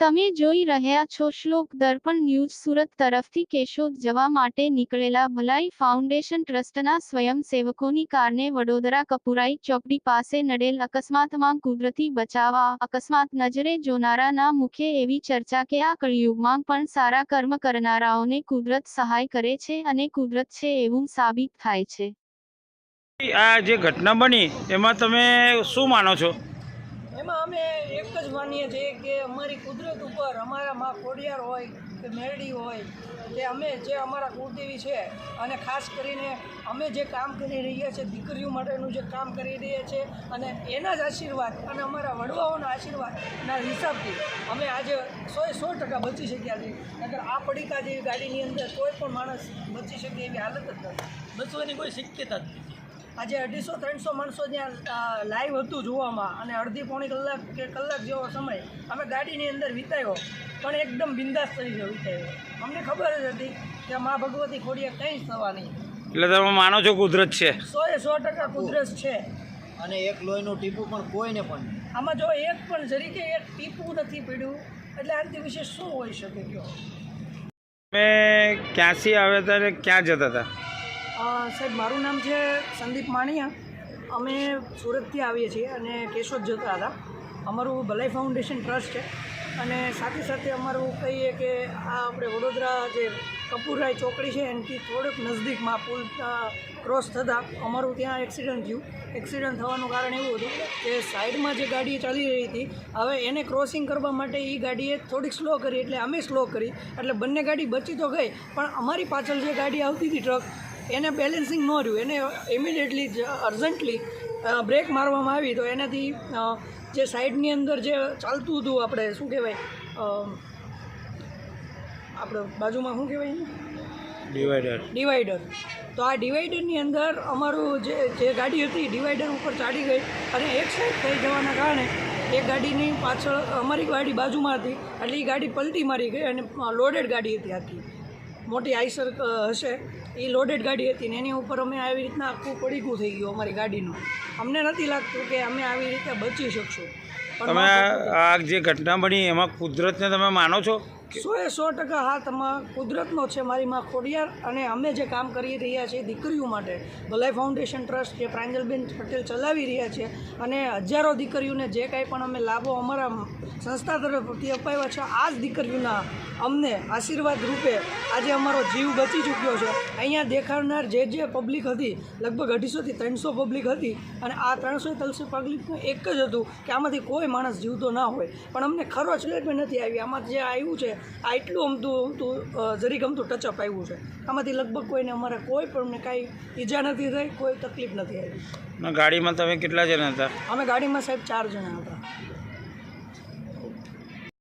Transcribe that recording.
તમે જોઈ રહ્યા છો શ્લોક દર્પણ ન્યૂઝ સુરત તરફથી કેશોદ જવા માટે નીકળેલા ભલાઈ ફાઉન્ડેશન ટ્રસ્ટના સ્વયંસેવકોની કારને વડોદરા કપુરાઈ ચોકડી પાસે નડેલ અકસ્માતમાં કુદરતી બચાવ અકસ્માત નજરે જોનારાના મુખે એવી ચર્ચા કે આ કળિયુગમાં પણ સારા કર્મ કરનારાઓને કુદરત સહાય કરે છે અને કુદરત છે એવું સાબિત થાય છે। આ જે ઘટના બની એમાં તમે શું માનો છો? એમાં અમે એક જ માનીએ છીએ કે અમારી કુદરત ઉપર અમારા માં ખોડિયાર હોય કે મેરડી હોય કે અમે જે અમારા કુળદેવી છે અને ખાસ કરીને અમે જે કામ કરી રહ્યા છીએ દીકરીઓ માટેનું જે કામ કરી રહ્યા છીએ અને એના જ આશીર્વાદ અને અમારા વડવાઓના આશીર્વાદના હિસાબથી અમે આજે 100% બચી શક્યા છીએ। નકર આ પડીકા જેવી ગાડીની અંદર કોઈ પણ માણસ બચી શકે એવી હાલત જ નથી, બચવાની કોઈ શક્યતા જ નથી। આજે 250-300 માણસો ત્યાં લાઈવ હતું જોવામાં અને અડધી પોણી કલાક કે કલાક જેવો સમય અમે ગાડીની અંદર વિતાવ્યો, પણ એકદમ બિંદાસ તરીકે વિતાવ્યો। અમને ખબર જ હતી કે મા ભગવતી ખોડિયાર કંઈ જ થવા નહીં। એટલે તમે માનો છો કુદરત છે? 100% કુદરત છે અને એક લોહીનું ટીપું પણ કોઈને પણ આમાં જો એક પણ જરીકે એક ટીપું નથી પડ્યું એટલે આનાથી વિશે શું હોઈ શકે? કયો તમે ક્યાંથી આવ્યા હતા અને ક્યાં જતા હતા? સાહેબ, મારું નામ છે સંદીપ માણિયા। અમે સુરતથી આવીએ છીએ અને કેશોદ જતા હતા। અમારું ભલાઈ ફાઉન્ડેશન ટ્રસ્ટ છે અને સાથે સાથે અમારું કહીએ કે આ આપણે વડોદરા જે કપુરાઈ ચોકડી છે એનાથી થોડુંક નજદીકમાં પુલ ક્રોસ થતાં અમારું ત્યાં એક્સિડન્ટ થયું। એક્સિડન્ટ થવાનું કારણ એવું હતું કે સાઈડમાં જે ગાડી ચાલી રહી હતી, હવે એને ક્રોસિંગ કરવા માટે એ ગાડીએ થોડીક સ્લો કરી એટલે અમે સ્લો કરી એટલે બંને ગાડી બચી તો ગઈ, પણ અમારી પાછળ જે ગાડી આવતી હતી ટ્રક એને બેલેન્સિંગ ન રહ્યું, એને ઇમિડિયેટલી અર્જન્ટલી બ્રેક મારવામાં આવી તો એનાથી જે સાઈડની અંદર જે ચાલતું હતું આપણે શું કહેવાય આપણે બાજુમાં શું કહેવાય ડિવાઈડર, તો આ ડિવાઈડરની અંદર અમારું જે ગાડી હતી ડિવાઈડર ઉપર ચાડી ગઈ અને એક સાઈડ થઈ જવાના કારણે એ ગાડીની પાછળ અમારી ગાડી બાજુમાં હતી એટલે એ ગાડી પલટી મારી ગઈ અને લોડેડ ગાડી હતી, આખી મોટી આઈસર હશે એ લોડેડ ગાડી હતી ને એની ઉપર અમે આવી રીતના આખું પડીકું થઈ ગયું અમારી ગાડીનું। અમને નથી લાગતું કે અમે આવી રીતે બચી શકશું। તમે આ જે ઘટના બની એમાં કુદરતને તમે માનો છો? 100% હા, તમારા કુદરતનો છે મારી માં ખોડિયાર અને અમે જે કામ કરી રહ્યા છીએ દીકરીઓ માટે ભલાઈ ફાઉન્ડેશન ટ્રસ્ટ જે પ્રાંજલબેન પટેલ ચલાવી રહ્યા છે અને હજારો દીકરીઓને જે કાંઈ પણ અમે લાભો અમારા સંસ્થા તરફથી અપાવ્યા છે આ જ દીકરીઓના અમને આશીર્વાદ રૂપે આજે અમારો જીવ બચી ચૂક્યો છે। અહીંયા દેખાડનાર જે પબ્લિક હતી લગભગ 250થી 300 પબ્લિક હતી અને આ 300 પબ્લિકનું એક જ હતું કે આમાંથી કોઈ માણસ જીવતો ના હોય, પણ અમને ખરો જ નથી આવી। આમાં જે આવ્યું છે આ એટલું અમતું જરીક અમતું ટચઅપ આવ્યું છે, આમાંથી લગભગ કોઈને અમારે કોઈ પણ કાંઈ ઈજા નથી થઈ, કોઈ તકલીફ નથી આવી। ગાડીમાં તમે કેટલા જણા હતા? અમે ગાડીમાં સાહેબ 4 જણા હતા।